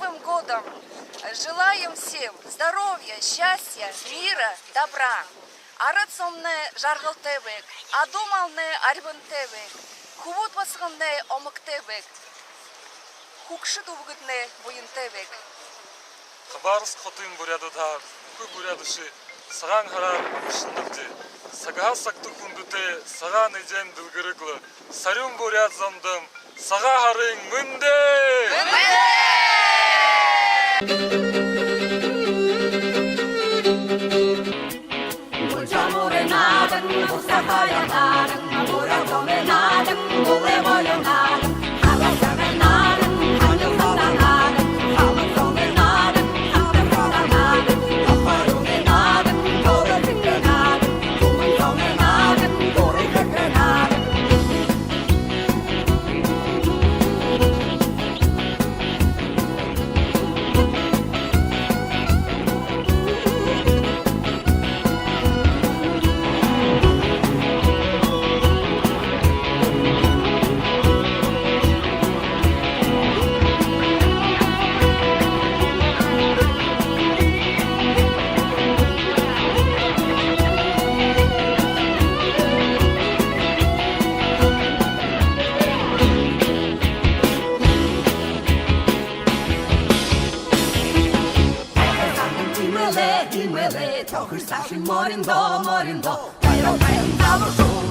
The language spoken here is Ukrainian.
Новым годом! Желаем всем здоровья, счастья, мира, добра. Арацомне жаргалтебек, адумалне арбантебек, кувут басгамне омыктебек, хукшит увгытне буйынтебек. Хабарс хотын бурядыдар, кү бурядышы саган харар шындыпты. Сагага сактык күндүте саган эжен дылгырыклы. Сарюн буряд замдым, сага харың мынде! 물자물에 나든 목사하여 나든 물어보면 나든 물에 버려 나든 하바상에 나든 하늘서가 나든 하늘속에 나든 하늘서가 나든 덮어lum에 나든 돌을 뜯게 나든 구멍성에 나든 돌을 뜯게 나든 힘을 내 덕을 쌓신 머린도 머린도 달려가요 나도